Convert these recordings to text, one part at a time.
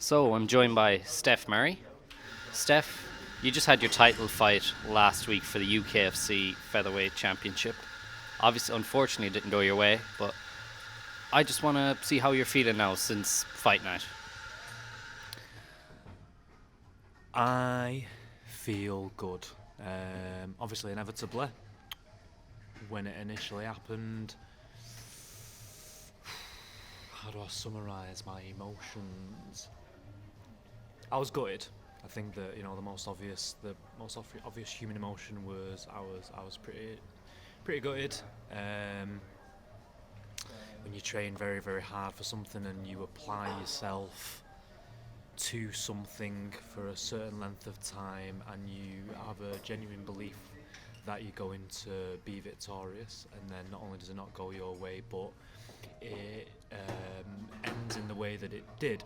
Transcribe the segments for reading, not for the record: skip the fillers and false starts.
So I'm joined by Stef Murray. Steph, you just had your title fight last week for the UKFC Featherweight Championship. Obviously, unfortunately, it didn't go your way, but I just want to see how you're feeling now since fight night. I feel good. Obviously, inevitably, when it initially happened, how do I summarise my emotions? I was gutted. I think that the most obvious human emotion was I was pretty gutted. When you train very very hard for something and you apply yourself to something for a certain length of time and you have a genuine belief that you're going to be victorious, and then not only does it not go your way, but it ends in the way that it did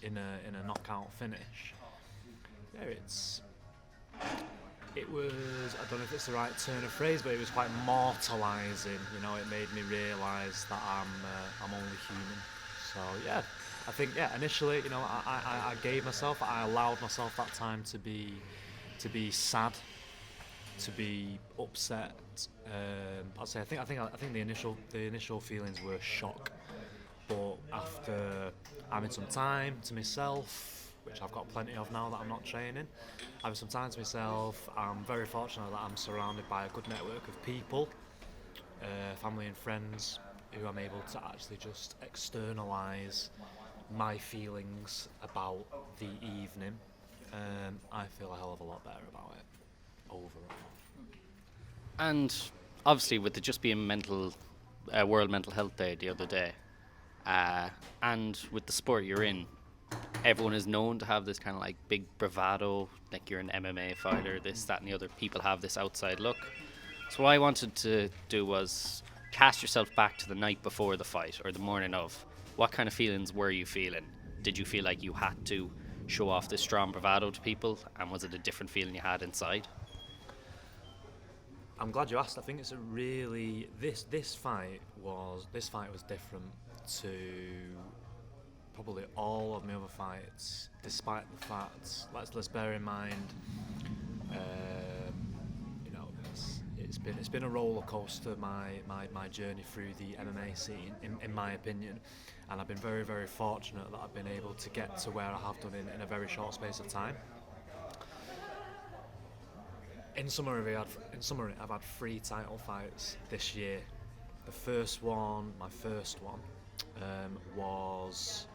in a knockout finish. Yeah, it was, I don't know if it's the right turn of phrase, but it was quite mortalising. It made me realise that I'm only human. So yeah, I think initially, I gave myself, I allowed myself that time to be sad, to be upset. I'd say I think the initial feelings were shock, but after having some time to myself, which I've got plenty of now that I'm not training, having some time to myself, I'm very fortunate that I'm surrounded by a good network of people, family and friends, who I'm able to actually just externalise my feelings about the evening. I feel a hell of a lot better about it overall. And obviously, with it just being World Mental Health Day the other day, and with the sport you're in, everyone is known to have this kind of like big bravado, like you're an MMA fighter, this, that, and the other. People have this outside look. So what I wanted to do was cast yourself back to the night before the fight or the morning of. What kind of feelings were you feeling? Did you feel like you had to show off this strong bravado to people, and was it a different feeling you had inside? I'm glad you asked. I think it's a really this fight was different to probably all of my other fights, despite the fact, let's bear in mind, it's been a roller coaster, my journey through the MMA scene, in my opinion, and I've been very very fortunate that I've been able to get to where I have done in a very short space of time. In summary, I've had 3 title fights this year. My first one, was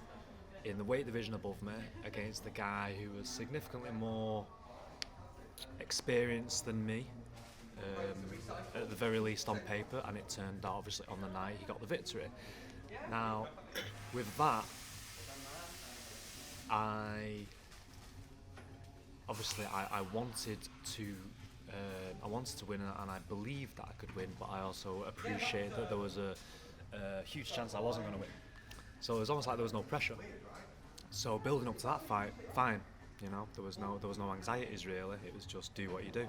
in the weight division above me against the guy who was significantly more experienced than me, at the very least on paper, and it turned out obviously on the night he got the victory. Now, with that, I wanted to win, and I believed that I could win, but I also appreciated that there was a huge chance I wasn't going to win. So it was almost like there was no pressure. So building up to that fight, fine, there was no anxieties really. It was just do what you do.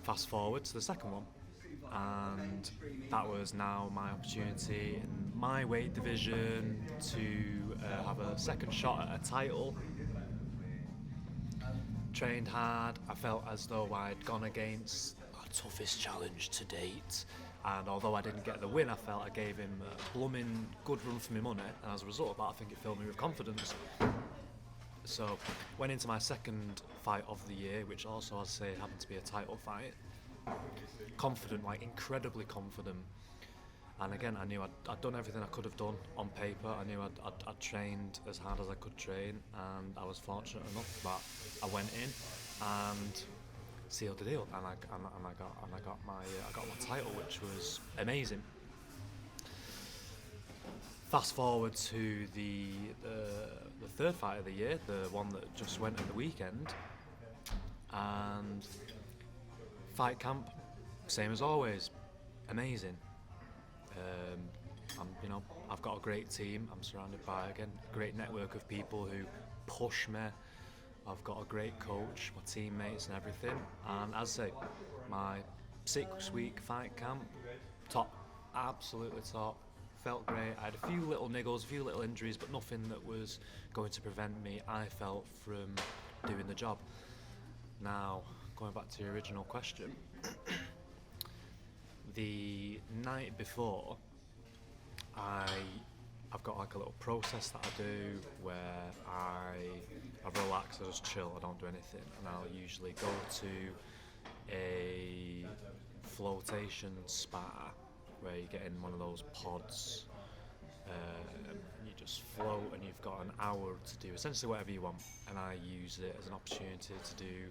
Fast forward to the second one, and that was now my opportunity in my weight division to have a second shot at a title. Trained hard. I felt as though I'd gone against our toughest challenge to date, and although I didn't get the win, I felt I gave him a blooming good run for my money, and as a result of that, I think it filled me with confidence. So went into my second fight of the year, which also, as I say, happened to be a title fight, confident, like incredibly confident. And again, I knew I'd done everything I could have done on paper. I knew I'd trained as hard as I could train, and I was fortunate enough that I went in and sealed the deal, and I got my title, which was amazing. Fast forward to the third fight of the year, the one that just went at the weekend, and fight camp, same as always, amazing. I've got a great team. I'm surrounded by, again, a great network of people who push me. I've got a great coach, my teammates and everything. And as I say, my 6-week fight camp, top, absolutely top. felt great. I had a few little niggles, a few little injuries, but nothing that was going to prevent me, I felt, from doing the job. Now, going back to your original question, the night before, I've got like a little process that I do where I relax, I just chill, I don't do anything, and I'll usually go to a flotation spa where you get in one of those pods, and you just float, and you've got an hour to do essentially whatever you want, and I use it as an opportunity to do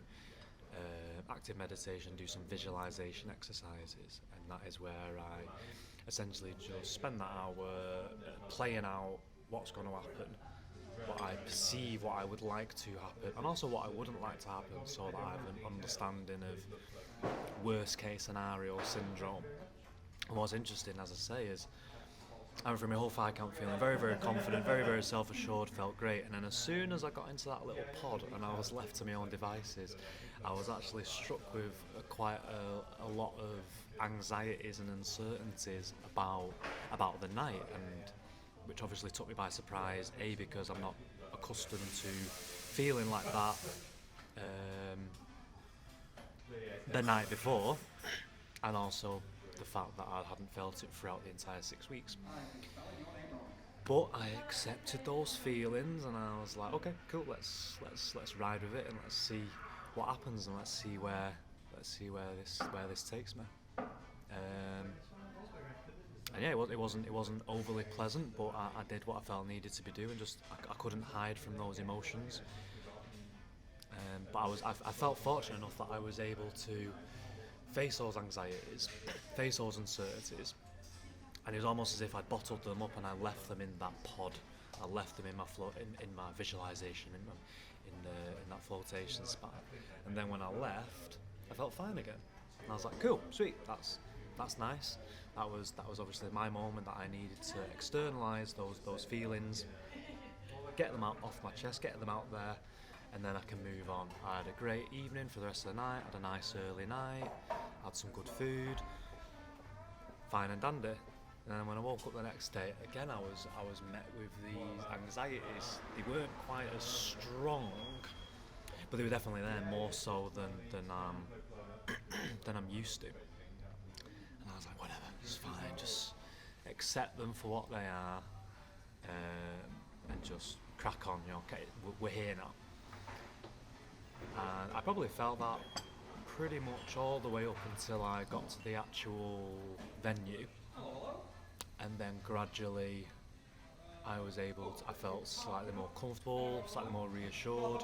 active meditation, do some visualization exercises, and that is where I essentially just spend that hour playing out what's going to happen, what I perceive, what I would like to happen, and also what I wouldn't like to happen, so that I have an understanding of worst case scenario syndrome. And what's interesting, as I say, is I went through my whole 5 count feeling very, very confident, very, very self-assured, felt great, and then as soon as I got into that little pod and I was left to my own devices, I was actually struck with quite a lot of anxieties and uncertainties about the night, and which obviously took me by surprise, A, because I'm not accustomed to feeling like that the night before, and also the fact that I hadn't felt it throughout the entire 6 weeks. But I accepted those feelings, and I was like, okay, cool, let's ride with it, and let's see what happens, and let's see where this takes me. And yeah, it wasn't overly pleasant, but I did what I felt needed to be doing. Just I couldn't hide from those emotions. But I felt fortunate enough that I was able to face those anxieties, face those uncertainties, and it was almost as if I'd bottled them up and I left them in that pod. I left them in my in my visualization, in that flotation spa. And then when I left, I felt fine again. And I was like, cool, sweet, that's nice. That was obviously my moment that I needed to externalize those feelings, get them out off my chest, get them out there, and then I can move on. I had a great evening for the rest of the night, had a nice early night, had some good food, fine and dandy. And then when I woke up the next day, again I was met with these anxieties. They weren't quite as strong, but they were definitely there, more so than I'm used to. And I was like, whatever, it's fine, just accept them for what they are, and just crack on, okay, we're here now. And I probably felt that pretty much all the way up until I got to the actual venue, and then gradually I felt slightly more comfortable, slightly more reassured,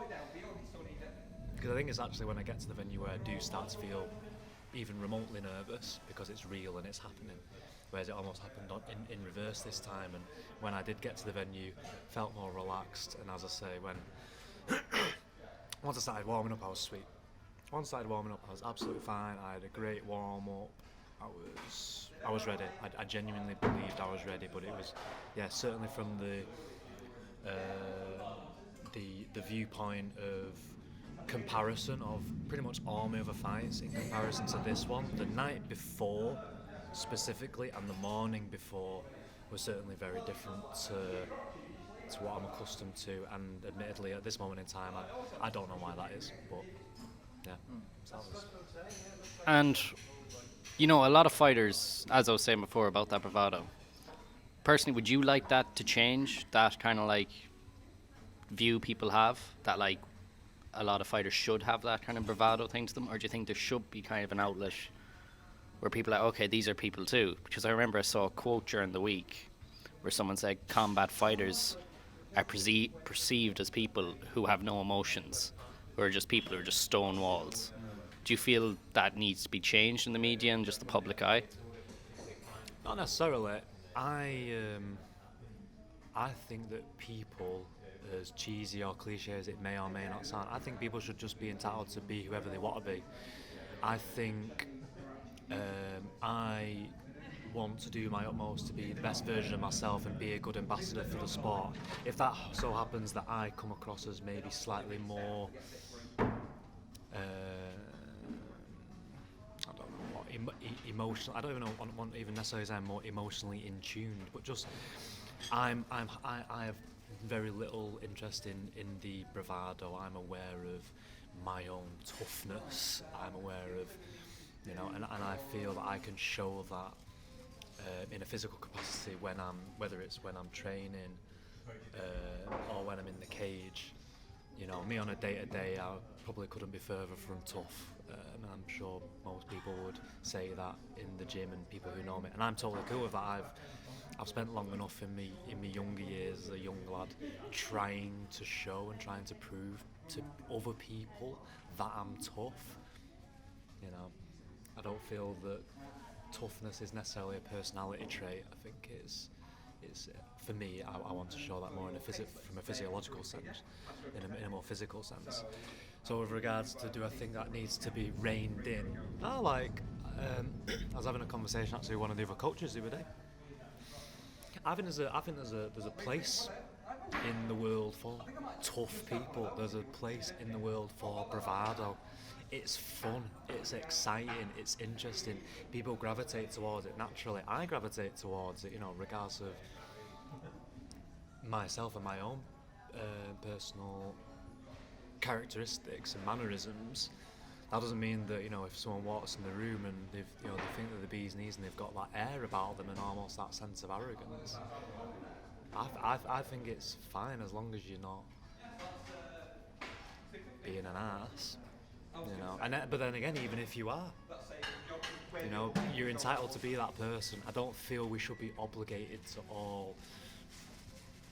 because I think it's actually when I get to the venue where I do start to feel even remotely nervous, because it's real and it's happening, whereas it almost happened in reverse this time. And when I did get to the venue, felt more relaxed, and as I say, when once I started warming up, I was sweet. Once I started warming up, I was absolutely fine. I had a great warm up. I was ready. I genuinely believed I was ready, but it was, yeah, certainly from the viewpoint of comparison of pretty much all my other fights in comparison to this one, the night before specifically and the morning before was certainly very different to what I'm accustomed to, and admittedly at this moment in time I don't know why that is, but yeah. And you know, a lot of fighters, as I was saying before about that bravado, personally, would you like that to change, that kind of like view people have, that like a lot of fighters should have that kind of bravado thing to them, or do you think there should be kind of an outlet where people are like, okay, these are people too? Because I remember I saw a quote during the week where someone said combat fighters are perceived as people who have no emotions, who are just people who are just stone walls. Do you feel that needs to be changed in the media and just the public eye? Not necessarily. I think that people, as cheesy or cliche as it may or may not sound, I think people should just be entitled to be whoever they want to be. I think I want to do my utmost to be the best version of myself and be a good ambassador for the sport. If that so happens that I come across as maybe slightly more emotional. I don't even know want even necessarily say I'm more emotionally in tuned, but just I have very little interest in the bravado. I'm aware of my own toughness. I'm aware of, and I feel that I can show that in a physical capacity whether it's when I'm training or when I'm in the cage. Me on a day-to-day, I probably couldn't be further from tough. And I'm sure most people would say that in the gym, and people who know me. And I'm totally cool with that. I've spent long enough in my younger years as a young lad trying to show and trying to prove to other people that I'm tough. I don't feel that toughness is necessarily a personality trait. I think it's for me. I want to show that more from a physiological sense, in a more physical sense. So with regards to, do I think that needs to be reined in? I was having a conversation actually with one of the other coaches the other day. I think there's a place in the world for tough people. There's a place in the world for bravado. It's fun, it's exciting, it's interesting. People gravitate towards it naturally. I gravitate towards it, regardless of myself and my own personal characteristics and mannerisms. That doesn't mean that, if someone walks in the room and they think they're the bee's knees and they've got that air about them and almost that sense of arrogance. I think it's fine as long as you're not being an ass. But then again, even if you are, you're entitled to be that person. I don't feel we should be obligated to all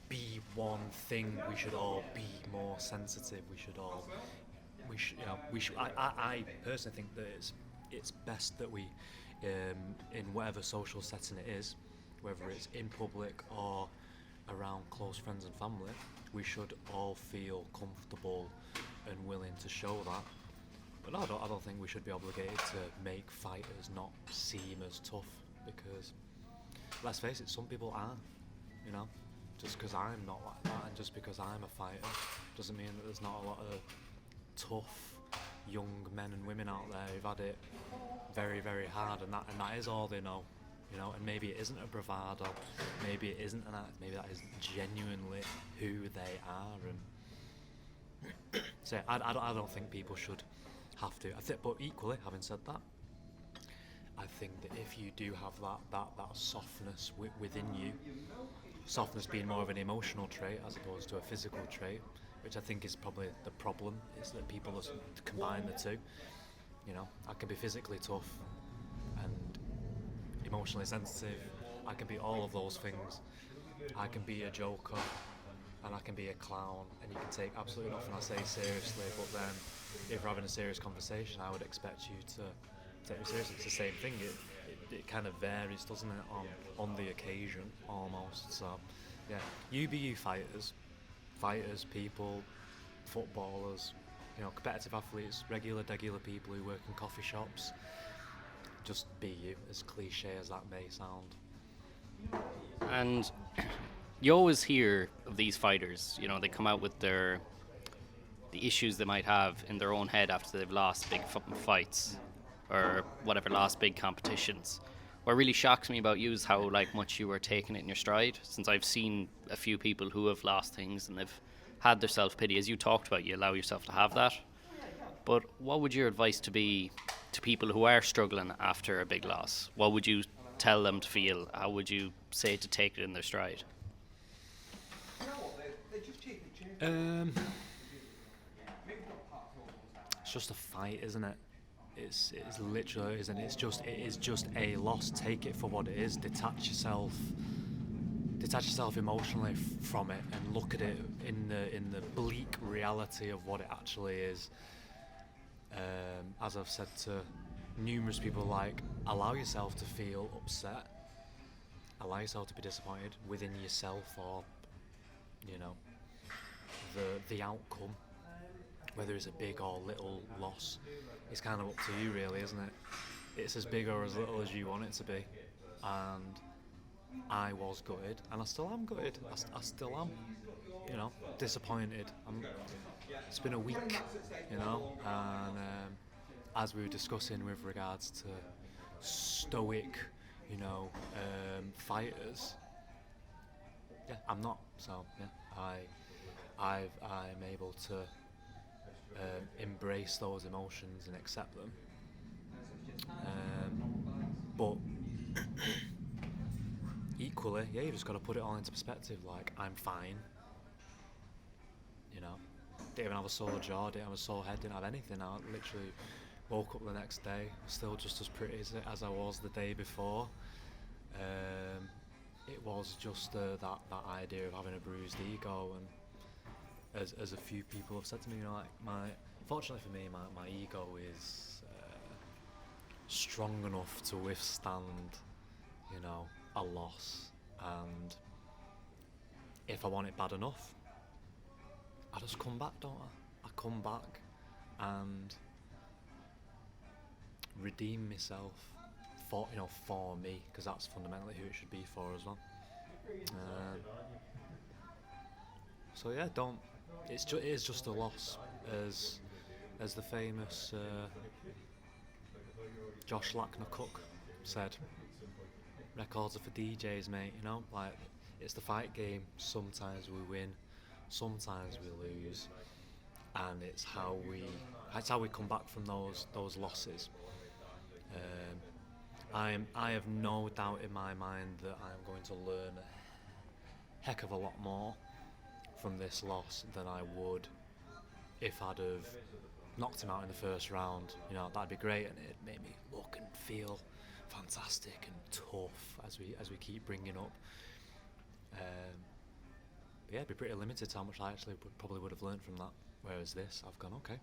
be one thing. We should all be more sensitive. I personally think that it's best that we, in whatever social setting it is, whether it's in public or around close friends and family, we should all feel comfortable and willing to show that. But no, I don't think we should be obligated to make fighters not seem as tough, because, let's face it, some people are, Just because I'm not like that, and just because I'm a fighter, doesn't mean that there's not a lot of tough young men and women out there who've had it very, very hard, and that is all they know, And maybe it isn't a bravado, maybe it isn't an act, maybe that is genuinely who they are. And so I don't think people should have to. But equally, having said that, I think that if you do have that softness within you, softness being more of an emotional trait as opposed to a physical trait, which I think is probably the problem, is that people combine the two. I can be physically tough and emotionally sensitive. I can be all of those things. I can be a joker and I can be a clown, and you can take absolutely nothing I say seriously, but then if we're having a serious conversation, I would expect you to take me seriously. It's the same thing. It kind of varies, doesn't it, on the occasion almost. So yeah, you be you, fighters, people, footballers, competitive athletes, regular people who work in coffee shops. Just be you, as cliche as that may sound. And you always hear of these fighters, they come out with the issues they might have in their own head after they've lost big fights or whatever, lost big competitions. What really shocks me about you is how much you were taking it in your stride, since I've seen a few people who have lost things and they've had their self-pity. As you talked about, you allow yourself to have that. But what would your advice be to people who are struggling after a big loss? What would you tell them to feel? How would you say to take it in their stride? It's just a fight, isn't it? It's literally, isn't it? It is just a loss. Take it for what it is. Detach yourself emotionally from it and look at it in the bleak reality of what it actually is. As I've said to numerous people, allow yourself to feel upset, allow yourself to be disappointed within yourself, or the outcome, whether it's a big or little loss. It's kind of up to you, really, isn't it? It's as big or as little as you want it to be. And I was gutted, and I still am gutted. I still am, disappointed. It's been a week, and as we were discussing with regards to stoic, fighters. Yeah, I'm not. So yeah, I'm able to embrace those emotions and accept them. But equally, yeah, you just got to put it all into perspective. Like, I'm fine. Didn't even have a sore jaw, didn't have a sore head, didn't have anything. I literally woke up the next day, still just as pretty as I was the day before. It was just that idea of having a bruised ego, and as a few people have said to me, fortunately for me, my ego is strong enough to withstand, a loss, and if I want it bad enough, I just come back, don't I? I come back and redeem myself for me, because that's fundamentally who it should be for as well. So yeah, it is just a loss, as the famous Josh Lackner Cook said. Records are for DJs, mate. Like, it's the fight game. Sometimes we win, sometimes we lose, and it's how we come back from those losses. I have no doubt in my mind that I'm going to learn a heck of a lot more from this loss than I would if I'd have knocked him out in the first round. That'd be great, and it'd make me look and feel fantastic and tough as we keep bringing up. But yeah, it'd be pretty limited to how much I actually probably would have learned from that. Whereas this, I've gone, okay,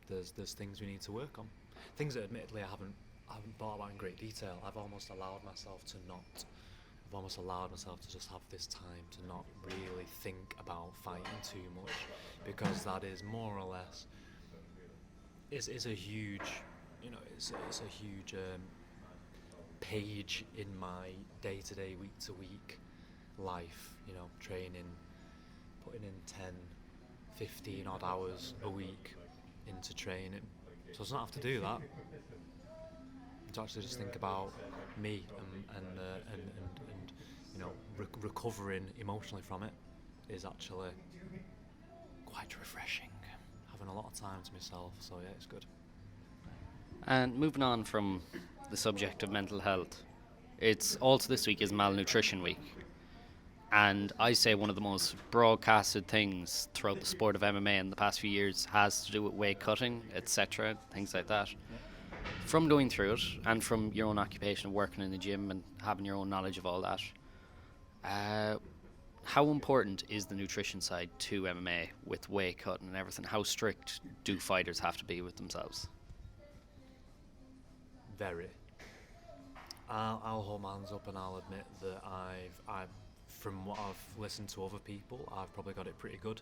there's things we need to work on, things that admittedly I haven't thought about in great detail. I've almost allowed myself to just have this time to not really think about fighting too much, because that is more or less is a huge, it's a huge page in my day-to-day, week-to-week life. Training, putting in 10, 15 odd hours a week into training, so I don't have to do that. To actually just think about me and recovering emotionally from it is actually quite refreshing. Having a lot of time to myself, so yeah, it's good. And moving on from the subject of mental health, it's also this week is Malnutrition Week. And I say one of the most broadcasted things throughout the sport of MMA in the past few years has to do with weight cutting, etc., things like that. From going through it, and from your own occupation of working in the gym and having your own knowledge of all that, how important is the nutrition side to MMA with weight cutting and everything? How strict do fighters have to be with themselves? Very. I'll hold my hands up and I'll admit that I've from what I've listened to other people, I've probably got it pretty good.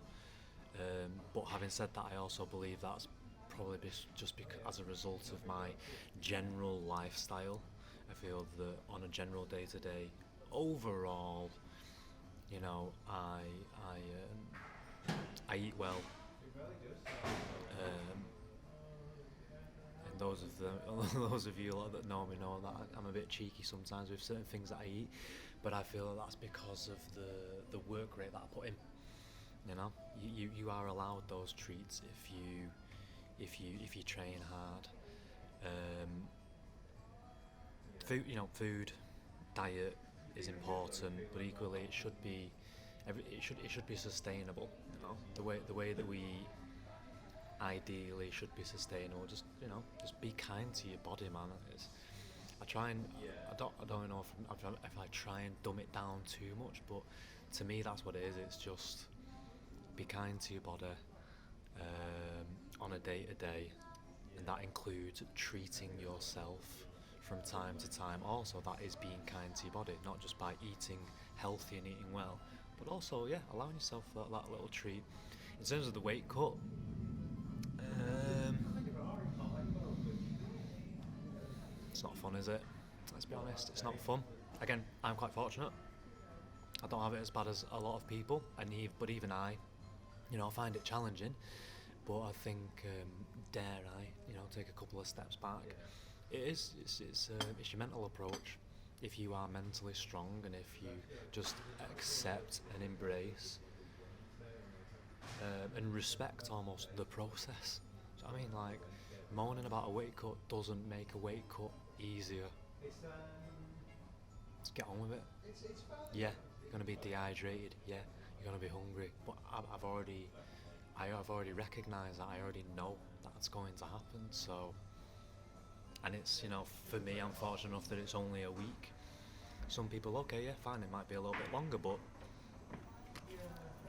But having said that, I also believe that's probably just because as a result of my general lifestyle. I feel that on a general day-to-day, overall, I eat well. And those of you that know me know that I'm a bit cheeky sometimes with certain things that I eat, but I feel that's because of the work rate that I put in. You are allowed those treats if you train hard. Food, diet is important, but equally it should be sustainable. The way that we eat ideally should be sustainable. Just be kind to your body, man. I don't know if I try and dumb it down too much, but to me that's what it is. It's just be kind to your body on a day-to-day, and that includes treating yourself from time to time. Also, that is being kind to your body, not just by eating healthy and eating well, but also allowing yourself that little treat. In terms of the weight cut, it's not fun, is it? Let's be honest, it's not fun. Again, I'm quite fortunate. I don't have it as bad as a lot of people, but even I, find it challenging. But I think, dare I, take a couple of steps back. it is. It's your mental approach. If you are mentally strong and if you just accept and embrace and respect almost the process. So I mean, like, moaning about a weight cut doesn't make a weight cut easier. Just get on with it. Yeah, you're gonna be dehydrated. Yeah, you're gonna be hungry. But I've already recognised that. I already know that's going to happen. So, and it's, you know, for me, I'm fortunate enough that it's only a week. Some people, okay, yeah, fine, it might be a little bit longer, but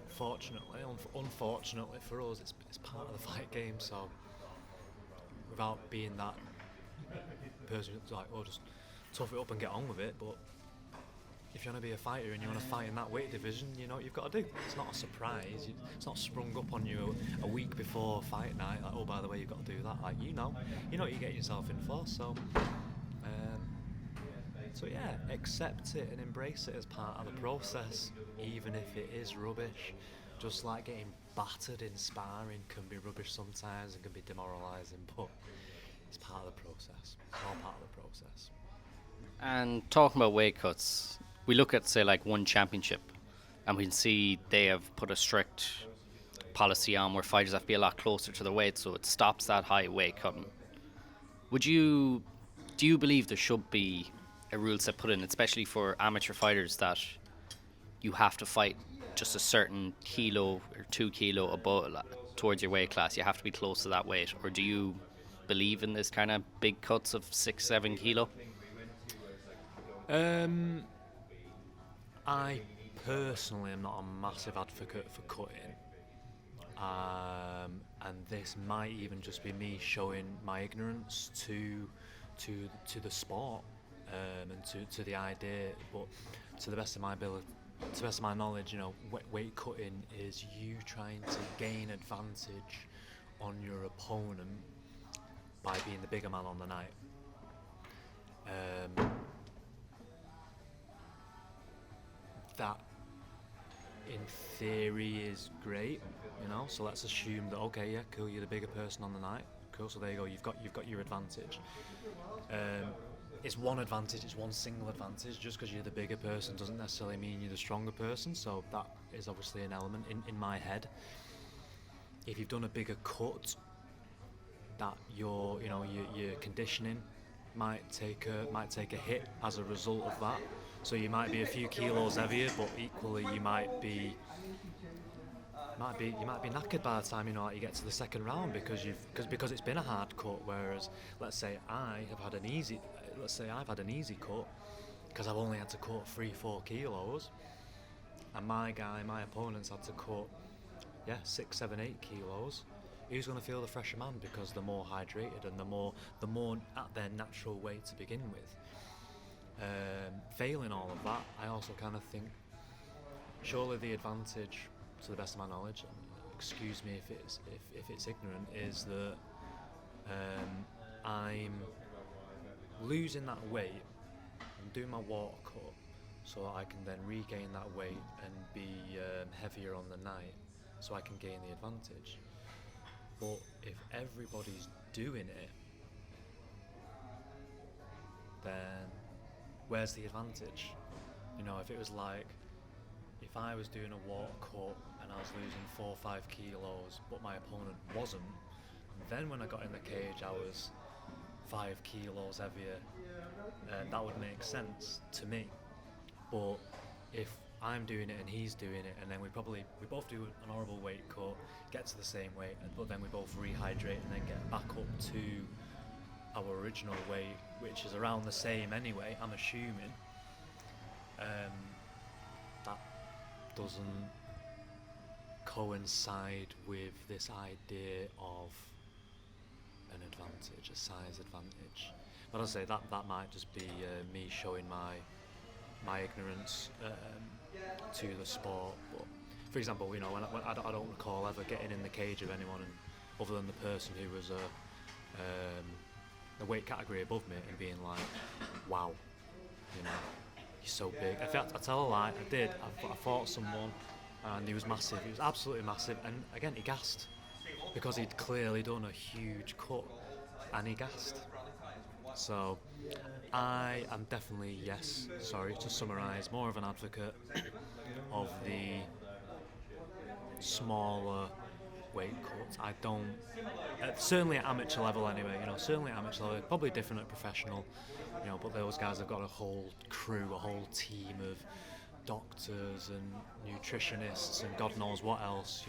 unfortunately for us, it's part of the fight game. So, without being that person who's like, oh, just tough it up and get on with it, but if you want to be a fighter and you want to fight in that weight division, you know what you've got to do. It's not a surprise. It's not sprung up on you a week before fight night. Like, oh, by the way, you've got to do that. Like, you know what you're getting yourself in for. So yeah, accept it and embrace it as part of the process, even if it is rubbish. Just like getting battered in sparring can be rubbish sometimes and can be demoralising, but it's part of the process. It's all part of the process. And talking about weight cuts, we look at, say, like One Championship, and we can see they have put a strict policy on where fighters have to be a lot closer to the weight, so it stops that high weight cutting. Do you believe there should be a rule set put in, especially for amateur fighters, that you have to fight just a certain kilo or 2 kilo above towards your weight class? You have to be close to that weight, or do you believe in this kind of big cuts of 6-7 kilo? I personally am not a massive advocate for cutting, and this might even just be me showing my ignorance to the sport and to the idea. But to the best of my ability, to the best of my knowledge, you know, weight cutting is you trying to gain advantage on your opponent by being the bigger man on the night. That in theory is great, you know, so let's assume that, okay, yeah, cool, you're the bigger person on the night, cool, so there you go, you've got your advantage. It's one advantage, it's one single advantage. Just because you're the bigger person doesn't necessarily mean you're the stronger person, so that is obviously an element in my head. If you've done a bigger cut, that your conditioning might take a hit as a result of that. So you might be a few kilos heavier, but equally you might be knackered by the time you get to the second round because it's been a hard cut. Whereas let's say I've had an easy cut because I've only had to cut 3-4 kilos, and my opponent's had to cut 6, 7, 8 kilos. Who's going to feel the fresher man because they're more hydrated and the more at their natural weight to begin with. Failing all of that, I also kind of think surely the advantage, to the best of my knowledge, excuse me if it's ignorant, is that I'm losing that weight and doing my water cut so that I can then regain that weight and be heavier on the night so I can gain the advantage. But if everybody's doing it, then where's the advantage? If it was like, if I was doing a water cut and I was losing 4 or 5 kilos, but my opponent wasn't, then when I got in the cage I was 5 kilos heavier, that would make sense to me. But if I'm doing it and he's doing it, and then we both do an horrible weight cut, get to the same weight, but then we both rehydrate and then get back up to our original weight, which is around the same anyway, I'm assuming, that doesn't coincide with this idea of an advantage, a size advantage. But I'll say that might just be me showing my ignorance to the sport. But for example, when I don't recall ever getting in the cage of anyone other than the person who was the weight category above me and being like, wow, he's so big. In fact, I tell a lie, I did. I fought someone and he was massive. He was absolutely massive, and again he gassed because he'd clearly done a huge cut and he gassed. So I am definitely, yes, sorry, to summarise, more of an advocate of the smaller weight cuts. I don't, certainly at amateur level anyway, certainly at amateur level, probably different at professional, but those guys have got a whole crew, a whole team of doctors and nutritionists and God knows what else,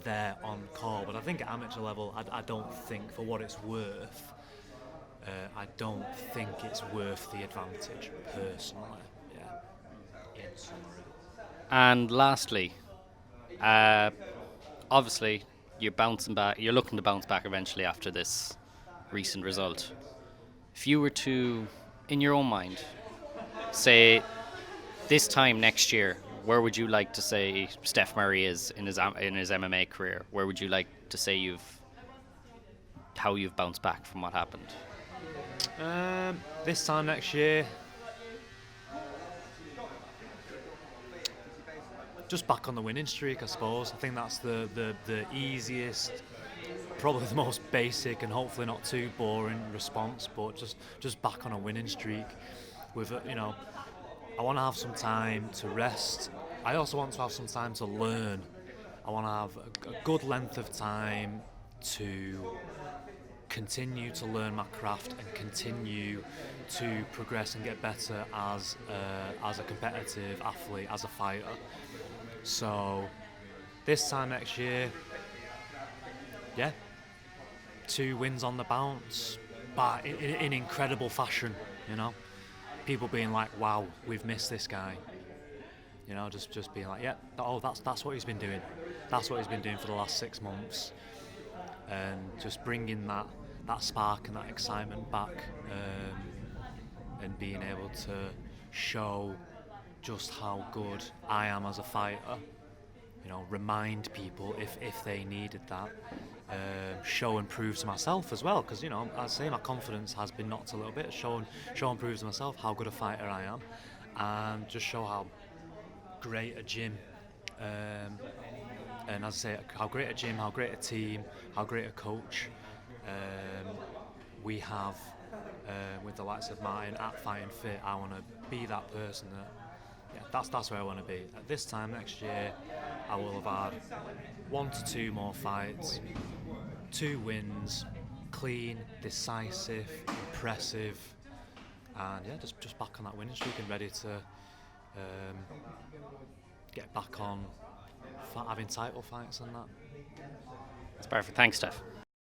they're on call. But I think at amateur level, I don't think, for what it's worth, I don't think it's worth the advantage, personally. Yeah, in summary. And lastly, uh, obviously you're bouncing back. You're looking to bounce back eventually after this recent result. If you were to, in your own mind, say this time next year, where would you like to say Stef Murray is in his MMA career? Where would you like to say how you've bounced back from what happened? This time next year, just back on the winning streak, I suppose. I think that's the easiest, probably the most basic and hopefully not too boring response, but just back on a winning streak with, I want to have some time to rest. I also want to have some time to learn. I want to have a good length of time to continue to learn my craft and continue to progress and get better as a competitive athlete, as a fighter. So this time next year, 2 wins on the bounce, but in incredible fashion, People being like, wow, we've missed this guy. Just being like, that's what he's been doing. That's what he's been doing for the last 6 months. And just bringing that spark and that excitement back, and being able to show just how good I am as a fighter. Remind people if they needed that. Show and prove to myself as well, because I say my confidence has been knocked a little bit. Show and prove to myself how good a fighter I am, and just show how great a gym, and as I say, how great a gym, how great a team, how great a coach we have with the likes of Martin at Fighting Fit. I want to be that person that's where I want to be. At this time next year, I will have had 1 to 2 more fights, 2 wins, clean, decisive, impressive, and just back on that winning streak and ready to get back on having title fights and that. That's perfect. Thanks, Steph.